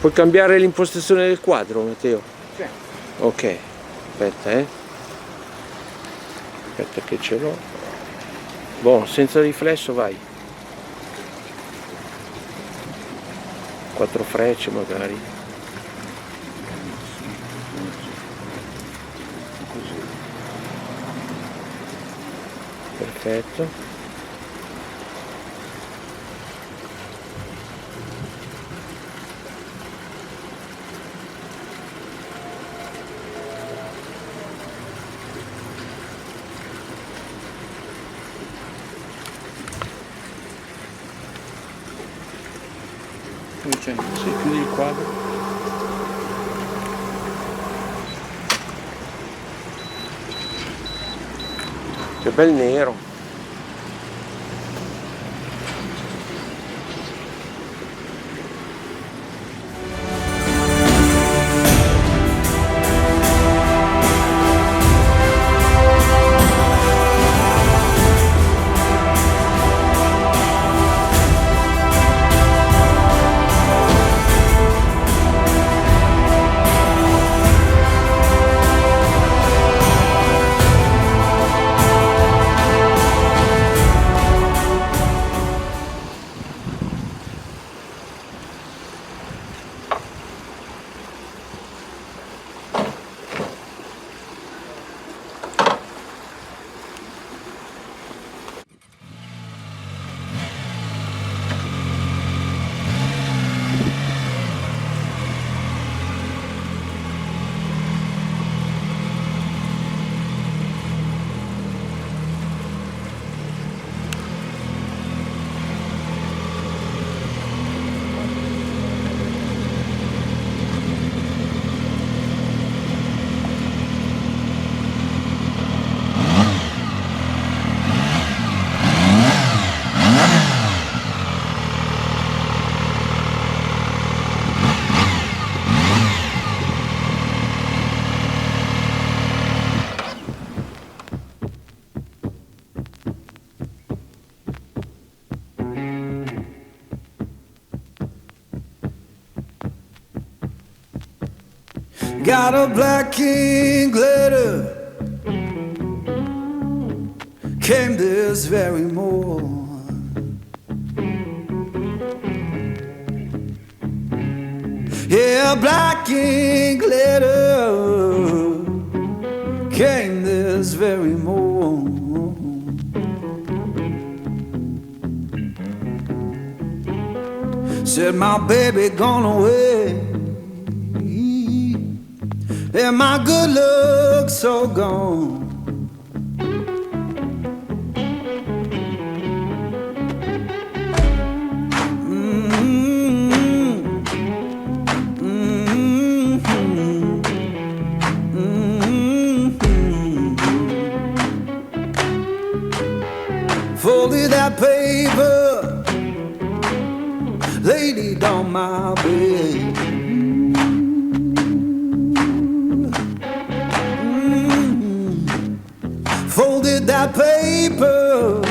Puoi cambiare l'impostazione del quadro, Matteo? Sì. Ok, aspetta, aspetta che ce l'ho. Boh, senza riflesso vai. 4 frecce magari. Perfetto. Sì, chiudi il quadro. Che bel nero. Got a black king letter, came this very morning. Yeah, black king letter came this very morning. Said my baby gone away, and my good luck so gone. Folded that paper, laid it on my bed. Folded that paper,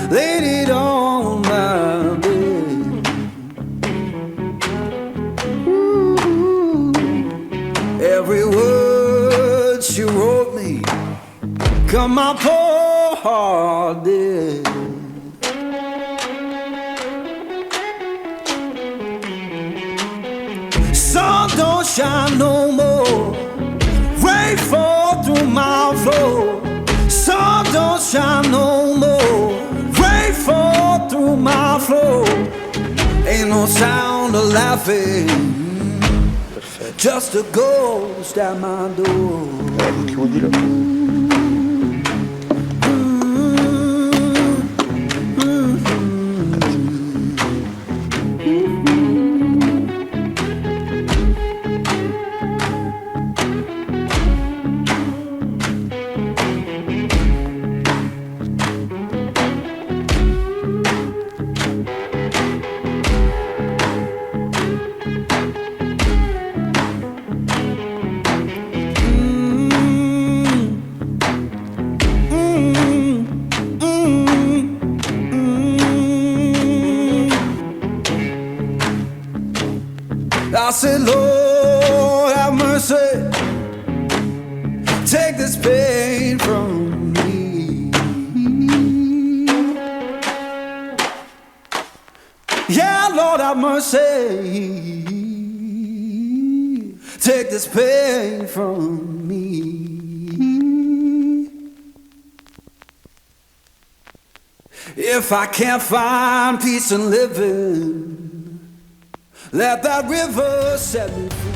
laid it on my bed. Ooh, every word she wrote me, come my poor heart did. Sun don't shine no more, rain fall through my floor. Sun don't shine no more, rain fall through my floor. Ain't no sound of laughing, just a ghost at my door. Chiudilo. have mercy. Take this pain from me. If I can't find peace in living, let that river set me free.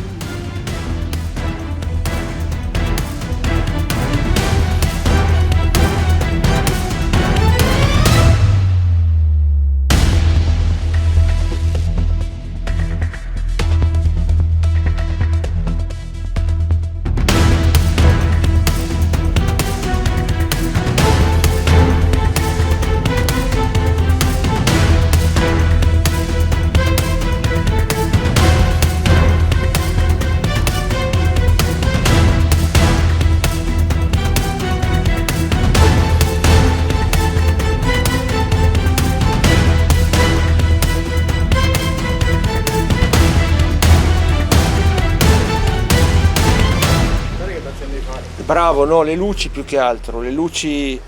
Bravo, no, le luci più che altro, le luci.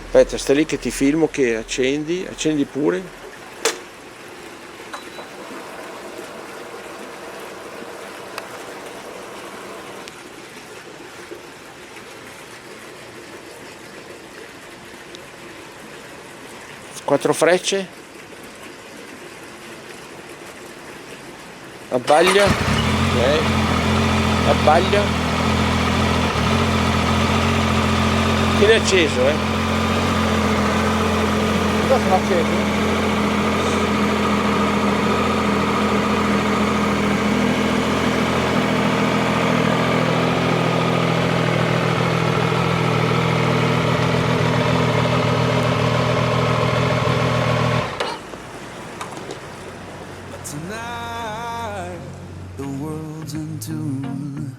Aspetta, stai lì che ti filmo, che accendi pure. Quattro frecce. Abbaglia. Ok. Abbaglia. Tieni acceso, Cosa sono accesi? Tonight, the world's in tune.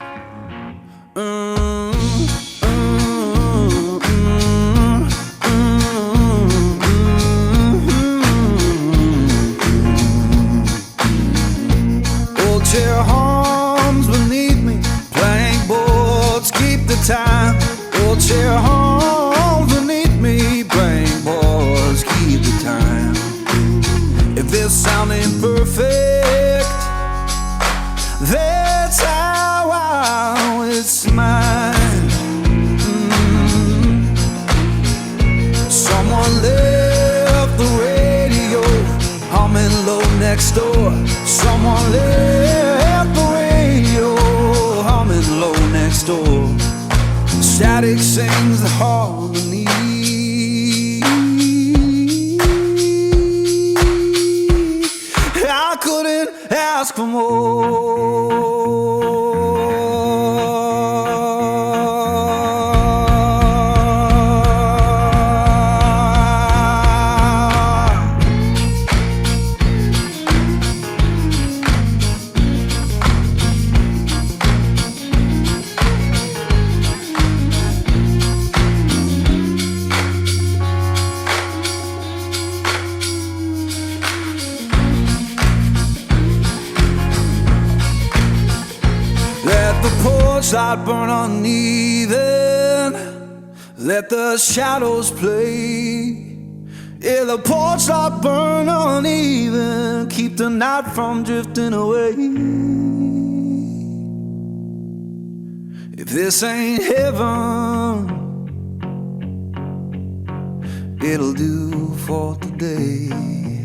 Old chair hums beneath me, plank boards keep the time. Old chair hums beneath me, plank boards keep the time. If this sound ain't perfect, that's how it's mine. Someone left the radio humming low next door. Someone left the radio humming low next door. Static sings the harmony. I couldn't ask for I'd burn uneven, let the shadows play. Yeah, the porch light burn uneven, keep the night from drifting away. If this ain't heaven, it'll do for today.